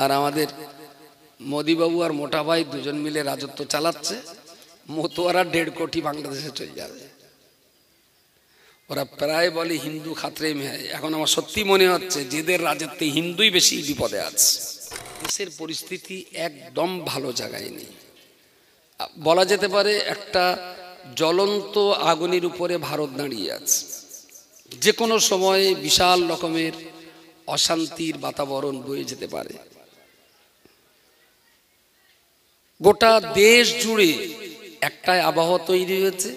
আর আমাদের মোদিবাবু আর মোটা ভাই দুজন মিলে রাজত্ব চালাচ্ছে। মতুয়ারা 1.5 কোটি বাংলাদেশে চলে যাবে। ওরা প্রায় বলে হিন্দু খাতরে মে হয়। এখন আমার সত্যি মনে হচ্ছে যেদের রাজত্বে হিন্দুই বেশি বিপদে আছে। দেশের পরিস্থিতি একদম ভালো জায়গায় নেই। বলা যেতে পারে একটা জ্বলন্ত আগুনের উপরে ভারত দাঁড়িয়ে আছে। যে কোনো সময়ে বিশাল রকমের অশান্তির বাতাবরণ বয়ে যেতে পারে। গোটা দেশ জুড়ে একটাই আবহাওয়া তৈরি হয়েছে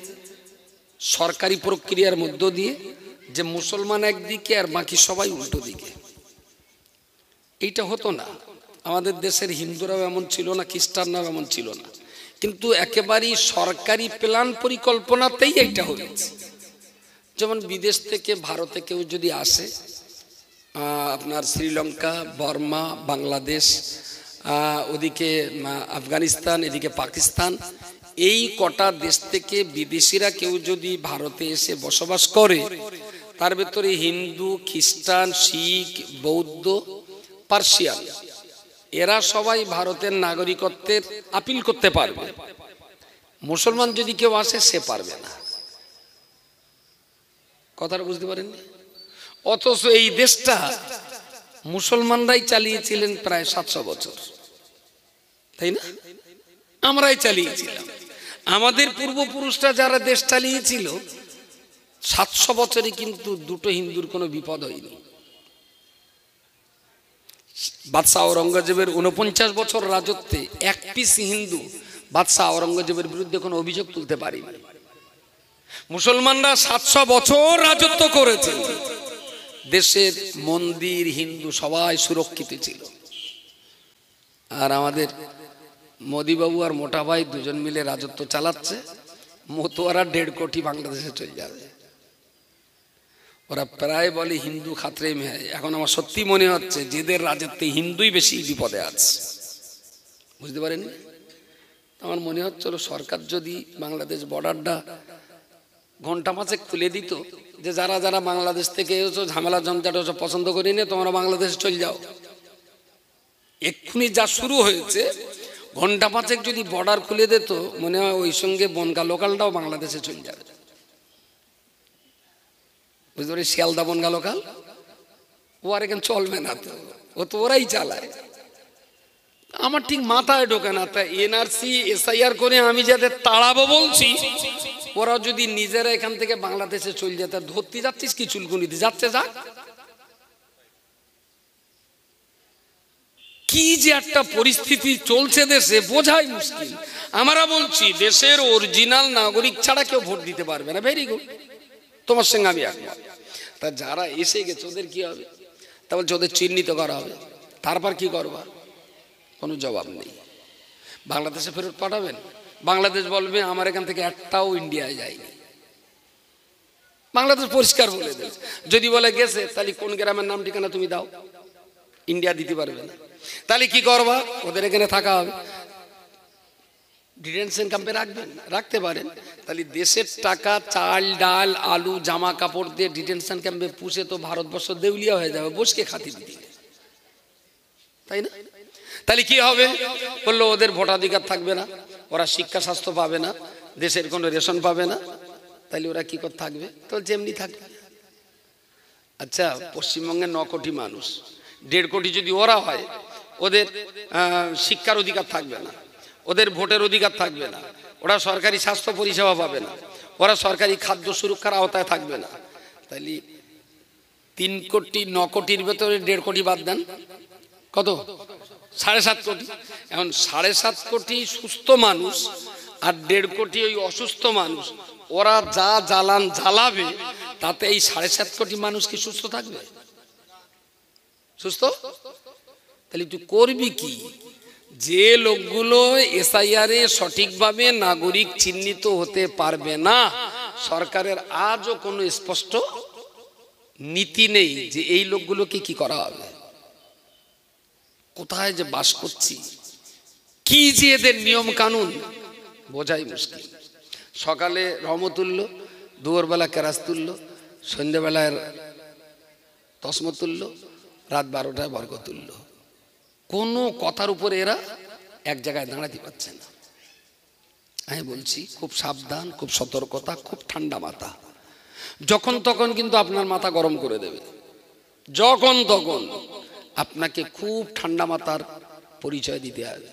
সরকারি প্রক্রিয়ার মধ্য দিয়ে, যে মুসলমান একদিকে আর বাকি সবাই উল্টো দিকে। এইটা হতো না। আমাদের দেশের হিন্দুরাও এমন ছিল না, খ্রিস্টানরাও এমন ছিল না, কিন্তু একেবারেই সরকারি প্ল্যান পরিকল্পনাতেই এইটা হয়েছে। যেমন বিদেশ থেকে ভারতে কেউ যদি আসে, আপনার শ্রীলঙ্কা, বর্মা, বাংলাদেশ, ওদিকে আফগানিস্তান, এদিকে পাকিস্তান, এই কটা দেশ থেকে বিদেশিরা কেউ যদি ভারতে এসে বসবাস করে, তার ভেতরে হিন্দু, খ্রিস্টান, শিখ, বৌদ্ধ, পার্সিয়ান, এরা সবাই ভারতের নাগরিকত্বের আপিল করতে পারবে। মুসলমান যদি কেউ আসে সে পারবে না। কথাটা বুঝতে পারেন? অথচ এই দেশটা মুসলমানরাই চালিয়েছিলেন প্রায় 700 বছর, তাই না? আমরাই চালিয়েছিলাম। আমাদের পূর্বপুরুষরা যারা দেশ চালিয়েছিল 700 বছরে কিন্তু দুটো হিন্দুর কোনো বিপদ হয়নি। বাদশাহ আওরঙ্গজেবের 49 বছর রাজত্বে এক পিস হিন্দু বাদশাহ আওরঙ্গজেবের বিরুদ্ধে কোনো অভিযোগ তুলতে পারেনি। মুসলমানরা 700 বছর রাজত্ব করেছে। দেশের মন্দির, হিন্দু সবাই সুরক্ষিত ছিল। আর আমাদের মোদিবাবু আর মোটা ভাই দুজন মিলে রাজত্ব চালাচ্ছে। মতুয়ারা 1.5 কোটি বাংলাদেশে চলে যাবে। ওরা প্রায় বলে হিন্দু খাতরে মে হয়। এখন আমার সত্যি মনে হচ্ছে যেদের রাজত্বে হিন্দুই বেশি বিপদে আছে। বুঝতে পারেন? আমার মনে হচ্ছিল সরকার যদি বাংলাদেশ বর্ডারটা ঘন্টা 5 খুলে দিত, যে যারা যারা বাংলাদেশ থেকে এসো, ঝামেলা ঝঞ্ঝাট ওসব পছন্দ করি না, তোমরা বাংলাদেশে চলে যাও। এক্ষুনি যা শুরু হয়েছে, ঘন্টা 5 যদি বর্ডার খুলে দিত, মনে হয় ওই সঙ্গে বনগা লোকালটাও বাংলাদেশে চলে যাবে। বুঝতে পারি? শিয়ালদা বনগা লোকাল ও আর এখানে চলবে না, তো ও তো ওরাই চালায়। আমার ঠিক মাথায় ঢোকে না। তা এনআরসি এসআইআর করে আমি যাদের তাড়াবো বলছি, ওরা যদি নিজেরা এখান থেকে বাংলাদেশে চলে যেত, ধরতে যাচ্ছিস কি চুলকুনিতে? যাচ্ছে যাক। কি যে একটা পরিস্থিতি চলছে দেশে, বোঝাই মুশকিল। আমরা বলছি দেশের অরিজিনাল নাগরিক ছাড়া কেউ ভোট দিতে পারবে না। ভেরি গুড, তোমার সঙ্গে আমি একমত। তা যারা এসে গেছে ওদের কি হবে? তা বলছে ওদের চিহ্নিত করা হবে। তারপর কি করবা? কোনো জবাব নেই। বাংলাদেশে ফেরত পাঠাবেন? বাংলাদেশ বলবে আমার এখান থেকে একটাও ইন্ডিয়ায় যায়নি। বাংলাদেশ পরিষ্কার বলে দেবে। যদি বলে গেছে, তাহলে কোন গ্রামের নাম ঠিকানা তুমি দাও, ইন্ডিয়া দিতে পারবে না। তাহলে কি করবা? ওদের এখানে থাকা হবে। ডিটেনশন ক্যাম্পে রাখবেন? রাখতে পারেন। তাহলে দেশের টাকা, চাল, ডাল, আলু, জামা কাপড় দিয়ে ডিটেনশন ক্যাম্পে পুষে তো ভারতবর্ষ দেউলিয়া হয়ে যাবে বসকে খাতির দিয়ে, তাই না? তাহলে কি হবে? বললো ওদের ভোটাধিকার থাকবে না, ওরা শিক্ষা স্বাস্থ্য পাবে না, দেশের কোনো রেশন পাবে না। তাহলে ওরা কি করে থাকবে? তো যেমনি থাকবে। আচ্ছা, পশ্চিমবঙ্গে 9 কোটি মানুষ, 1.5 কোটি যদি ওরা হয়, ওদের শিক্ষার অধিকার থাকবে না, ওদের ভোটের অধিকার থাকবে না, ওরা সরকারি স্বাস্থ্য পরিষেবা পাবে না, ওরা সরকারি খাদ্য সুরক্ষার আওতায় থাকবে না। তাহলে 3 কোটি 9 কোটির ভেতরে 1.5 কোটি বাদ দেন, কত? 7.5 কোটি। এখন 7.5 কোটি সুস্থ মানুষ আর 1.5 কোটি ওই অসুস্থ মানুষ, ওরা যা জ্বালান জ্বালাবে, তাতে এই 7.5 কোটি মানুষ কি সুস্থ থাকবে? সুস্থ? তাহলে তুই করবি কি? যে লোকগুলো এসআইআরে সঠিকভাবে নাগরিক চিহ্নিত হতে পারবে না, সরকারের আজও কোনো স্পষ্ট নীতি নেই যে এই লোকগুলোকে কি করা হবে। কোথায় যে বাস করছি, কি যে এদের নিয়ম কানুন, বোঝাই মুশকিল। সকালে রহমতুল্ল, দুপুরবেলা কেরাস তুলল, সন্ধ্যেবেলায় তসমত তুলল, রাত 12টায় বর্গ তুলল। কোনো কথার উপরে এরা এক জায়গায় দাঁড়াতে পারছে না। আমি বলছি খুব সাবধান, খুব সতর্কতা, খুব ঠান্ডা মাথা। যখন তখন কিন্তু আপনার মাথা গরম করে দেবে, যখন তখন আপনাকে খুব ঠান্ডা মাথার পরিচয় দিতে হবে।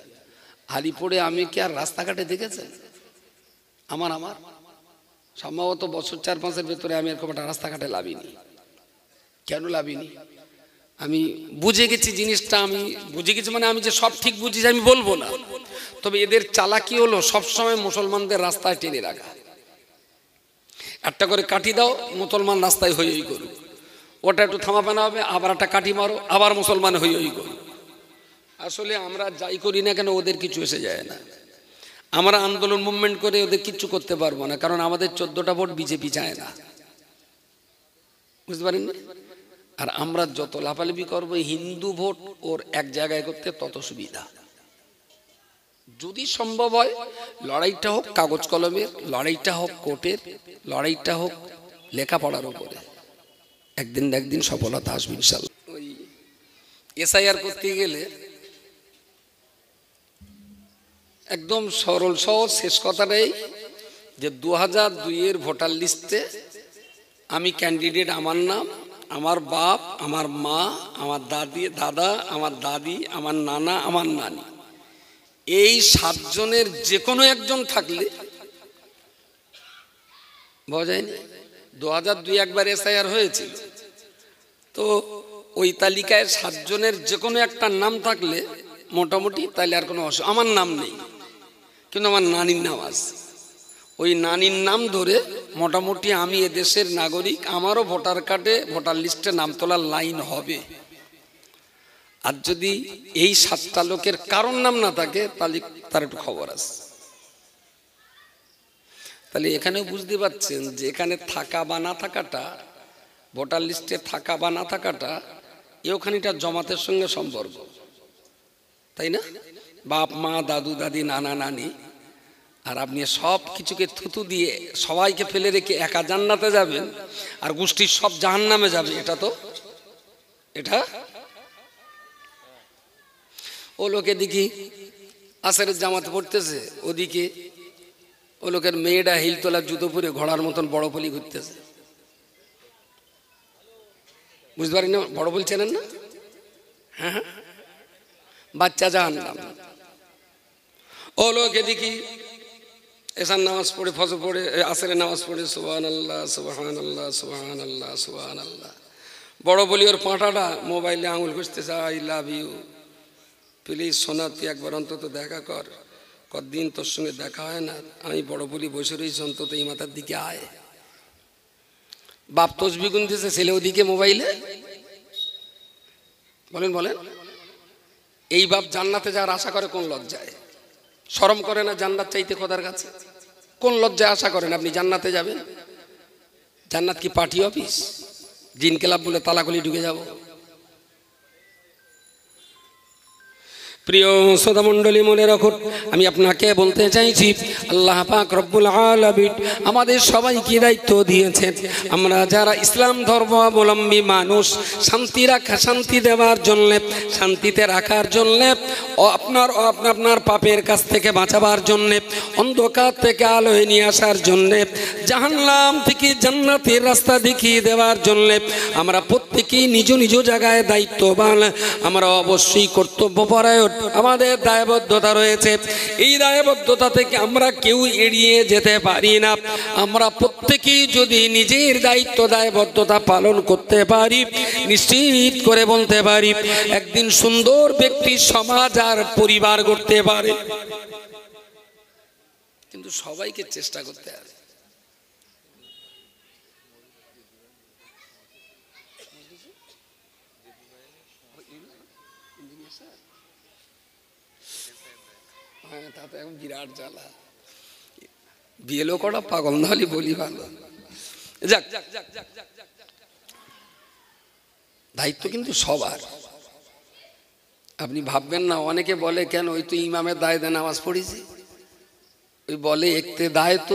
আলিপুরে আমি কি আর রাস্তাঘাটে দেখেছেন? আমার সম্ভবত বছর 4-5-এর ভেতরে আমি এরকম একটা রাস্তাঘাটে লাভিনি। কেন লাভিনি? আমি বুঝে গেছি জিনিসটা। আমি বুঝে গেছি মানে আমি যে সব ঠিক বুঝি আমি বলবো না, তবে এদের চালাকি হলো সবসময় মুসলমানদের রাস্তায় টেনে রাখা। একটা করে কাঠি দাও, মুসলমান রাস্তায় হই হই করুক, ওটা একটু থামাপানা হবে, আবার একটা কাঠি মারো, আবার মুসলমান হই হই করুক। আসলে আমরা যাই করি না কেন ওদের কিছু এসে যায় না। আমরা আন্দোলন মুভমেন্ট করে ওদের কিচ্ছু করতে পারবো না, কারণ আমাদের 14টা ভোট বিজেপি চায় না, বুঝতে পারেন? আর আমরা যত লাফালাফি করবো হিন্দু ভোট ওর এক জায়গায় করতে তত সুবিধা। যদি সম্ভব হয় লড়াইটা হোক কাগজ কলমের, লড়াইটা হোক কোর্টের, লড়াইটা হোক লেখাপড়ার উপরে, একদিন না একদিন সফলতা আসবে ইনশাআল্লাহ। ওই এসআইআর করতে গেলে একদম সরল সহজ শেষ কথাটাই যে 2002-এর ভোটার লিস্টে আমি ক্যান্ডিডেট, আমার নাম, আমার বাপ, আমার মা, আমার দাদা, আমার দাদি, আমার নানা, আমার নানি, এই 7 জনের যে কোনো একজন থাকলে বোঝা যায়নি। 2002 একবার এসআইআর হয়েছিল, তো ওই তালিকায় 7 জনের যে কোনো একটা নাম থাকলে মোটামুটি তাহলে আর কোনো অসুবিধা। আমার নাম নেই কিন্তু আমার নানির নাম আছে, ওই নানির নাম ধরে মোটামুটি আমি এদেশের নাগরিক, আমারও ভোটার কার্ডে ভোটার লিস্টে নাম তোলার লাইন হবে। আর যদি এই 7টা লোকের কারোর নাম না থাকে তাহলে তার একটু খবর আছে। তাহলে এখানেও বুঝতে পারছেন যে এখানে থাকা বা না থাকাটা, ভোটার লিস্টে থাকা বা না থাকাটা ওখানেটা জমাতের সঙ্গে সম্পর্ক, তাই না? বাপ মা দাদু দাদি নানা নানি, আর আপনি সব কিছুকে থুতু দিয়ে সবাইকে ফেলে রেখে একা জান্নাতে যাবেন আর গোষ্ঠীর সব জাহান্নামে যাবে, এটা ও লোকে দেখি আসরের জামাতে পড়তেছে, ওদিকে ও লোকের মেয়েটা হিলতলা জুতো পরে ঘোড়ার মতন বড় পলি ঘুরতেছে, বুঝতে পারি না? বড় পলি চেনেন না? হ্যাঁ, বাচ্চা জাহান্নাম। ও লোকে দেখি এসার নামাজ পড়ে, ফজর পড়ে, আসরের নামাজ পড়ে সুবহানাল্লাহ সুবহানাল্লাহ সুবহানাল্লাহ সুবহানাল্লাহ, বড় বলি ওর পাঁটাটা মোবাইলে আঙুল ঘুষতেছে, আই লাভ ইউ, প্লিজ সোনা তুই একবার অন্তত দেখা কর, কতদিন তোর সঙ্গে দেখা হয় না, আমি বড় বলি বসে রয়েছি, অন্তত এই মাথার দিকে আয়। বাপ তসবি গুনতেছে, ছেলে ওদিকে মোবাইলে। বলেন এই বাপ জান্নাতে যাওয়ার আশা করে কোন লজ্জায়? শরম করে না জান্নাত চাইতে খোদার কাছে? কোন লজ্জায় আশা করেন আপনি জান্নাতে যাবেন? জান্নাত কি পার্টি অফিস? জিন ক্লাব বলে তালাকলি ঢুকে যাব? প্রিয় শ্রোতা মণ্ডলী, মনে রাখুন, আমি আপনাকে বলতে চাইছি আল্লাহ পাক রব্বুল আলামিন আমাদের সবাইকে দায়িত্ব দিয়েছেন, আমরা যারা ইসলাম ধর্মাবলম্বী মানুষ, শান্তি দেওয়ার জন্য, শান্তিতে রাখার জন্য, আপনার পাপের কাছ থেকে বাঁচাবার জন্য, অন্ধকার থেকে আলোয় নিয়ে আসার জন্য, জাহান্নাম থেকে জান্নাতের রাস্তা দেখিয়ে দেওয়ার জন্য আমরা প্রত্যেকেই নিজ নিজ জায়গায় দায়িত্ববান। আমরা অবশ্যই কর্তব্যপরায়ণ, আমাদের দায়বদ্ধতা রয়েছে। এই দায়বদ্ধতা থেকে আমরা কেউ এড়িয়ে যেতে পারি না। আমরা প্রত্যেকেই যদি নিজের দায়িত্ব দায়বদ্ধতা পালন করতে পারি, নিশ্চিত করে বলতে পারি একদিন সুন্দর ব্যক্তি সমাজ আর পরিবার গড়তে পারে। কিন্তু সবাইকে চেষ্টা করতে হবে। তাতে এখন বিরাট জ্বালা, বিয়েলো করা পাগল না হলে বলি ভালো। যাক, দায়িত্ব কিন্তু সবার। আপনি ভাববেন না, অনেকে বলে কেন ওই তো ইমামের দায়িত্বে নামাজ পড়েছি, ওই বলে একতে দায়িত্ব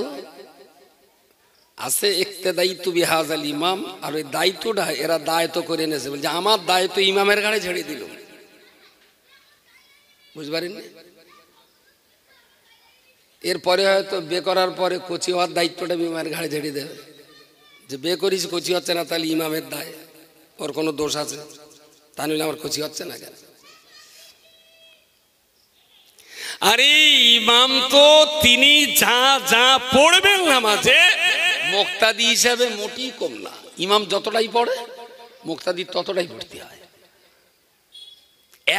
আছে, একতে দায়িত্ব বিহাজাল ইমাম, আর ওই দায়িত্বটা এরা দায়িত্ব করে এনেছে, বলছে আমার দায়িত্ব ইমামের ঘাড়ে ছেড়ে দিল। বুঝতে পারেননি? এরপরে হয়তো বে করার পরে কচি হওয়ার দায়িত্বটা ইমামের ঘাড়ে ঝেড়ে দেবে, যে বে করিস কচি হচ্ছে না, তাহলে ইমামের দায়, ওর কোনো দোষ আছে, তা নইলে আমার কচি হচ্ছে না কেন? আরে ইমাম তো তিনি যা যা পড়বেন নামাজে মুক্তাদি হিসাবে মোটেই কম না। ইমাম যতটাই পড়ে মুক্তাদি ততটাই পড়তে হয়,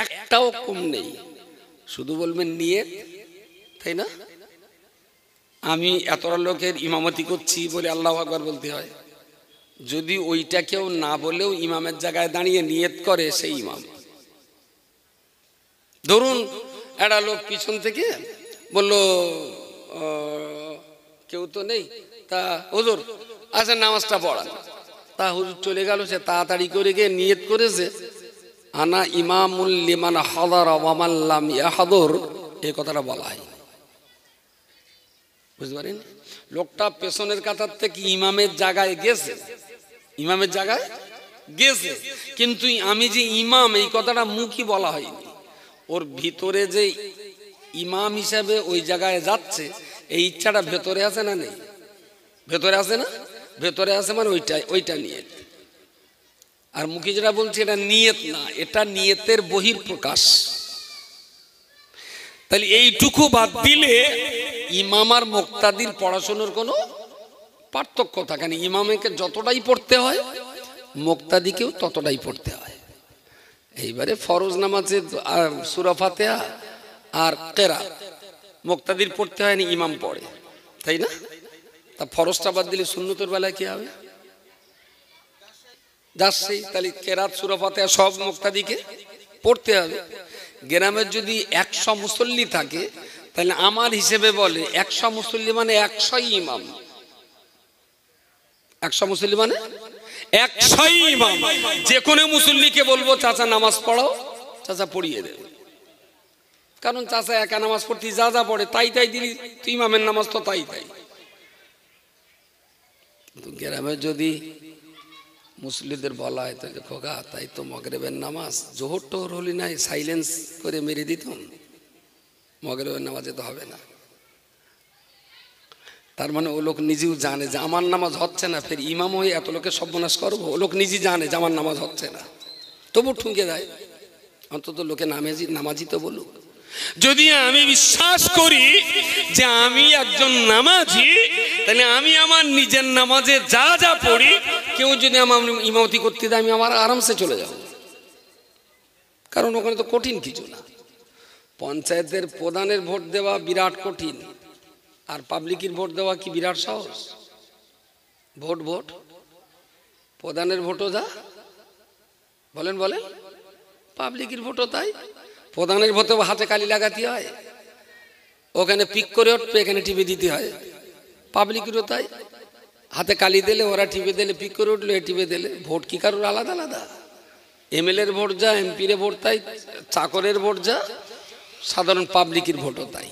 একটাও কম নেই। শুধু বলবেন নিয়ত, তাই না? আমি এতটা লোকের ইমামতি করছি বলে আল্লাহু আকবার বলতে হয়। যদি ওইটা কেউ না বলেও ইমামের জায়গায় দাঁড়িয়ে নিয়ত করে, সেই ইমাম। ধরুন একটা লোক পিছন থেকে বলল কেউ তো নেই, তা হুজুর আচ্ছা নামাজটা পড়ান। তা হুজুর চলে গেল, সে তাড়াতাড়ি করে গিয়ে নিয়ত করেছে আনা ইমামুল লিমান হাদারা ওয়া মান লাম ইয়াহদুর, এই কথাটা বলা হয়। বুঝতে পারেন? লোকটা পেছনের কাতার থেকে ইমামের জায়গায় গেছে, ইমামের জায়গায় গেছে, কিন্তু আমি যে ইমাম এই কথাটা মুখই বলা হয়নি। ওর ভিতরে যে ইমাম হিসাবে ওই জায়গায় যাচ্ছে, এই ইচ্ছাটা ভেতরে আছে না নেই? ভেতরে আছে না? ভেতরে আছে, মানে ওইটা নিয়ত। আর মুখে যেটা বলছি এটা নিয়ত না, এটা নিয়তের বহির প্রকাশ। তাহলে এইটুকু বাদ দিলে ইমাম আর মুক্তাদির পড়াশোনার কোনো পার্থক্য থাকে না। ইমামকে যতটাই পড়তে হয় মুক্তাদিকেও ততটাই পড়তে হয়। এইবারে ফরজ নামাজে সূরা ফাতিহা আর কিরাত মুক্তাদির পড়তে হয় না, ইমাম পড়ে, তাই না? তা ফরজটা বাদ দিলে সুন্নতের বেলায় কি হবে? যাচ্ছে, তাহলে কিরাত সূরা ফাতিহা সব মুক্তাদিকে পড়তে হবে। গ্রামের যদি 100 মুসল্লি থাকে, তাহলে আমার হিসেবে বলে 100 মুসল্লি মানে 100ই ইমাম। 100 মুসল্লি মানে 100ই ইমাম। যে কোনো মুসল্লিকে বলবো চাচা নামাজ পড়াও, চাচা পড়িয়ে দেবে। কারণ চাচা একা নামাজ পড়তে যা যা পড়ে তাই তাই দিলি, তুই ইমামের নামাজ তো তাই তাই। কিন্তু গ্রামে যদি মুসল্লিদের বলা হয়, তাহলে খোকা তাই তো মগরিবের নামাজ, জোহর টোহর হলি নাই সাইলেন্স করে মেরে দিতাম, মগরিবের নামাজে তো হবে না। তার মানে ও লোক নিজেও জানে যে আমার নামাজ হচ্ছে না, ফের ইমাম হয়ে এত লোকের সর্বনাশ করবো। ও লোক নিজে জানে যে আমার নামাজ হচ্ছে না, তবু ঠুকে দেয়। অন্তত লোকে নামাজি তো বলুক। যদি আমি বিশ্বাস করি যে আমি একজন নামাজি, তাহলে আমি আমার নিজের নামাজে যা যা পড়ি, কেউ যদি আমার ইমামতি করতে দেয় আমি আমার আরামসে চলে যাব। কারণ ওখানে তো কঠিন কিছু না। পঞ্চায়েতের প্রধানের ভোট দেওয়া বিরাট কঠিন, আর পাবলিকের ভোট দেওয়া কি বিরাট সহজ? ভোট প্রধানের ভোটও যা বলেন, পাবলিকের ভোটও তাই। প্রধানের ভোটে হাতে কালি লাগাতে হয়, ওখানে পিক করে উঠবে, এখানে টিপে দিতে হয়। পাবলিকেরও তাই, হাতে কালি দিলে ওরা টিপে দিলে, পিক করে উঠলো এ টিপে দিলে। ভোট কি কারোর আলাদা আলাদা? এমএলএর ভোট যা, এমপির ভোট তাই, চাকরের ভোট যা, সাধারণ পাবলিকের ভোটও তাই।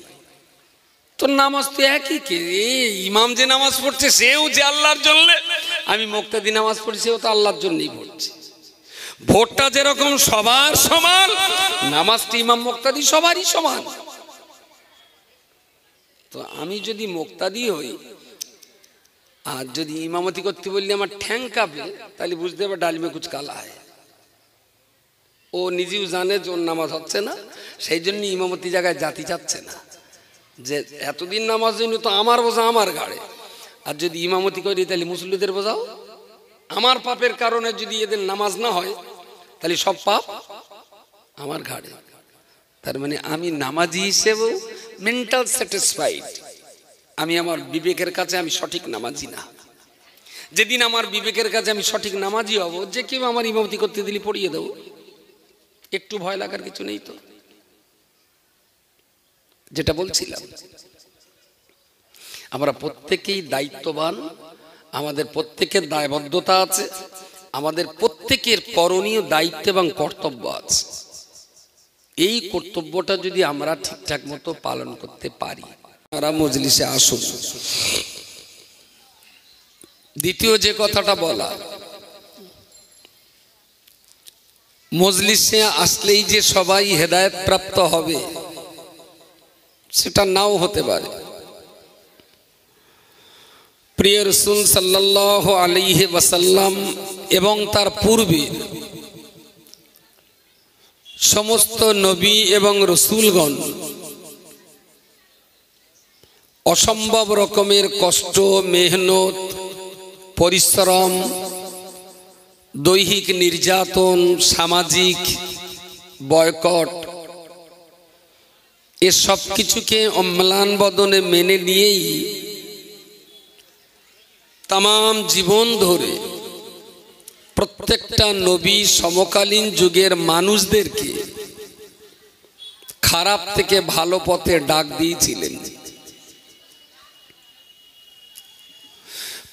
তো নামাজ তো একই। কে ইমাম যে নামাজ পড়ছে সেও যে আল্লাহর জন্য, আমি মুক্তাদি নামাজ পড়ছি সেও তো আল্লাহর জন্যই পড়ছি। ভোটটা যেরকম সবার সমান, নামাজটি ইমাম মুক্তাদি সবারই সমান। তো আমি যদি মুক্তাদি হই আর যদি ইমামতি করতে বললে আমার ঠ্যাং কাঁপে, তাহলে বুঝতে হবে ডালমে কুচ কালা হয়। ও নিজেও জানে যে ওর নামাজ হচ্ছে না, সেই জন্য ইমামতি জায়গায় জাতি যাচ্ছে না। যে এতদিন নামাজ হয়নি তো আমার বোঝা আমার ঘাড়ে, আর যদি ইমামতি করি তাহলে মুসল্লিদের বোঝাও। আমার পাপের কারণে যদি এদের নামাজ না হয়, তাহলে সব পাপ আমার ঘাড়ে। তার মানে আমি নামাজি হিসেবেও মেন্টাল স্যাটিসফাইড, আমি আমার বিবেকের কাছে আমি সঠিক নামাজি না। যেদিন আমার বিবেকের কাছে আমি সঠিক নামাজি হব, যে কেউ আমার ইমামতি করতে দিলে পড়িয়ে দেবো, একটু ভয় লাগার কিছু নেই। তো যেটা বলছিলাম, আমরা প্রত্যেকেই দায়িত্ববান, আমাদের প্রত্যেকের দায়বদ্ধতা আছে, আমাদের প্রত্যেকের করণীয় দায়িত্ব এবং কর্তব্য আছে। এই কর্তব্যটা যদি আমরা ঠিকঠাক মতো পালন করতে পারি, আমরা মজলিসে আসুন। দ্বিতীয় যে কথাটা বলা, মজলিসে আসলেই যে সবাই হেদায়েত প্রাপ্ত হবে সেটা নাও হতে পারে। প্রিয় রাসূল সাল্লাল্লাহু আলাইহি ওয়াসাল্লাম এবং তার পূর্বে সমস্ত নবী এবং রাসূলগণ অসম্ভব রকমের কষ্ট, মেহনত, পরিশ্রম, দৈহিক নির্যাতন, সামাজিক বয়কট এসব কিছুকে অম্লান বদনে মেনে নিয়েই तमाम জীবন ধরে প্রত্যেকটা নবী সমকালীন যুগের মানুষদেরকে খারাপ থেকে ভালো পথে ডাক দিয়েছিলেন।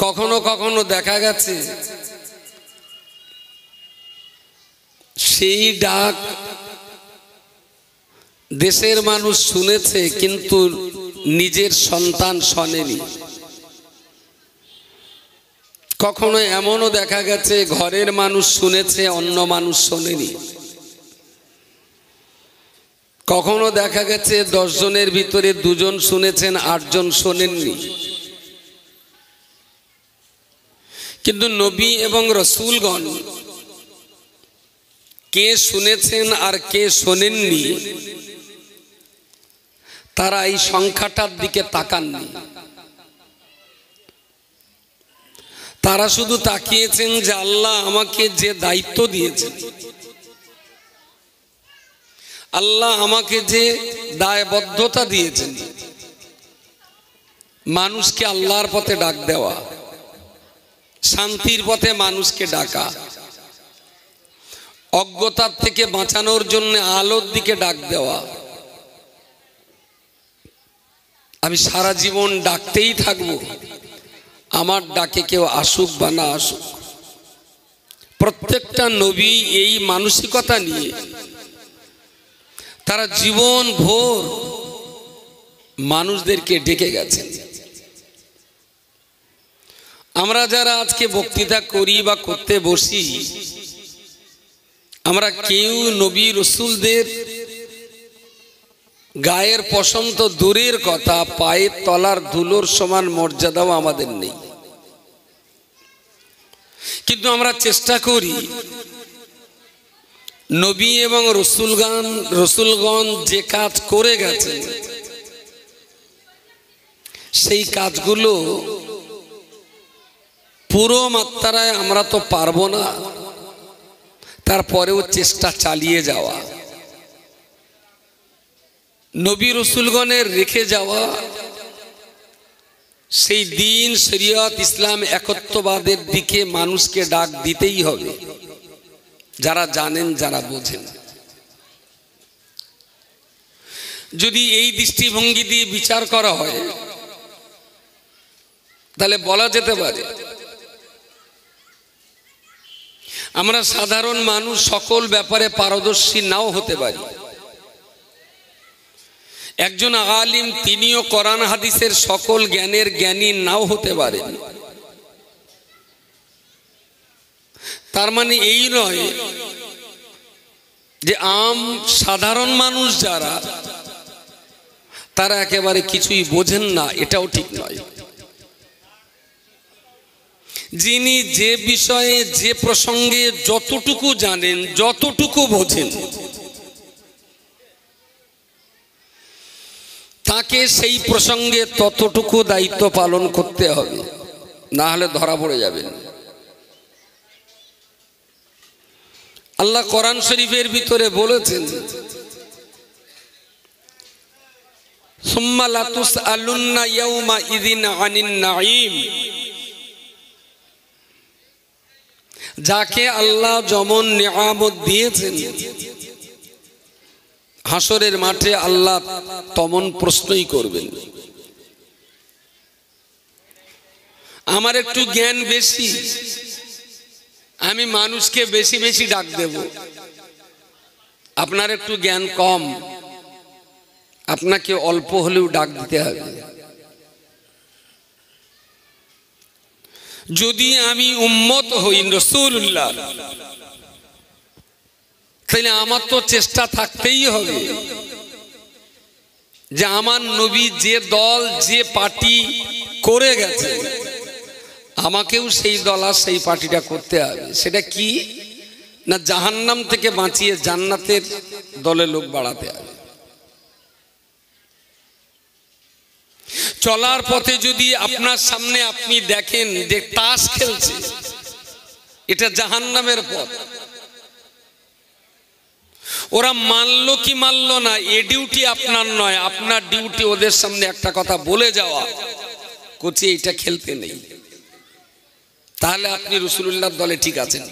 কখনো কখনো দেখা গেছে সেই ডাক দেশের মানুষ শুনেছে কিন্তু নিজের সন্তান শোনেনি। কখনো এমনও দেখা গেছে ঘরের মানুষ শুনেছে, অন্য মানুষ শোনেনি। কখনো দেখা গেছে 10 জনের ভিতরে 2 জন শুনেছেন, 8 জন শোনেননি। কিন্তু নবী এবং রাসূলগণ কে শুনেছেন আর কে শোনেননি তারা এই সংখ্যাটার দিকে তাকাননি। তারা শুধু তাকিয়েছেন যে আল্লাহ আমাকে যে দায়িত্ব দিয়েছেন, আল্লাহ আমাকে যে দায়বদ্ধতা দিয়েছেন, মানুষকে আল্লাহর পথে ডাক দেওয়া, শান্তির পথে মানুষকে ডাকা, অজ্ঞতার থেকে বাঁচানোর জন্য আলোর দিকে ডাক দেওয়া। আমি সারা জীবন ডাকতেই থাকবো, আমার ডাকে কেউ আসুক বা না আসুক। প্রত্যেকটা নবী এই মানসিকতা নিয়ে তারা জীবন ভোর মানুষদেরকে ডেকে গেছেন। আমরা যারা আজকে বক্তৃতা করি বা করতে বসি, আমরা কেউ নবী রাসূলদের গায়ের পশম তো দূরের কথা, পায়ের তলার ধুলোর সমান মর্যাদাও আমাদের নেই। কিন্তু আমরা চেষ্টা করি নবী এবং রাসূলগণ যে কাজ করে গেছে সেই কাজগুলো পুরো মাত্রায় আমরা তো পারবো না, তারপরেও চেষ্টা চালিয়ে যাওয়া। নবী রাসূলগণের রেখে যাওয়া সেই দিন, শরীয়ত, ইসলাম, একত্ববাদের দিকে মানুষকে ডাক দিতেই হবে, যারা জানেন, যারা বোঝেন। যদি এই দৃষ্টিভঙ্গি দিয়ে বিচার করা হয় তাহলে বলা যেতে পারে আমরা সাধারণ মানুষ সকল ব্যাপারে পারদর্শী নাও হতে পারি। একজন আলিম তিনিও কোরআন হাদিসের সকল জ্ঞানের জ্ঞানী নাও হতে পারেন। তার মানে এই নয় যে সাধারণ মানুষ যারা তারা একেবারে কিছুই বোঝেন না, এটাও ঠিক নয়। যিনি যে বিষয়ে, যে প্রসঙ্গে যতটুকু জানেন, যতটুকু বোঝেন, তাকে সেই প্রসঙ্গে ততটুকু দায়িত্ব পালন করতে হবে, না হলে ধরা পড়ে যাবেন। আল্লাহ কোরআন শরীফের ভিতরে বলেছেন, সুম্মা লাতুসআলুন্না ইয়াউমা ইযিন আনিন নাঈম। যাকে আল্লাহ যেমন নিয়ামত দিয়েছেন, হাসরের মাঠে আল্লাহ তেমন প্রশ্নই করবেন। আমার একটু জ্ঞান বেশি, আমি মানুষকে বেশি বেশি ডাক দেব। আপনার একটু জ্ঞান কম, আপনাকে অল্প হলেও ডাক দিতে হবে। যদি আমি উম্মত হই রাসূলুল্লাহ, তাইলে আমার তো চেষ্টা থাকতেই হবে যে আমার নবী যে দল যে পার্টি করে গেছে আমাকেও সেই দল আর সেই পার্টিটা করতে হবে। সেটা কি না, জাহান্নাম থেকে বাঁচিয়ে জান্নাতের দলে লোক বাড়াতে হবে। চলার পথে যদি আপনার সামনে আপনি দেখেন যে তাস খেলছে, এটা জাহান্নামের পথ। ওরা মানলো কি মানলো না এ ডিউটি আপনার নয়, আপনার ডিউটি ওদের সামনে একটা কথা বলে যাওয়া, কোচি এটা খেলতে নেই। তাহলে আপনি রাসূলুল্লাহর দলে ঠিক আছেন।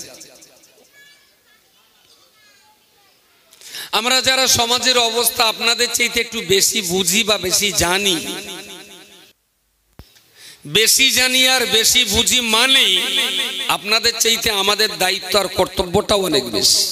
আমরা যারা সমাজের অবস্থা আপনাদের চাইতে একটু বেশি বুঝি বা বেশি জানি, বেশি জানি আর বেশি বুঝি মানেই আপনাদের চাইতে আমাদের দায়িত্ব আর কর্তব্যটাও অনেক বেশি।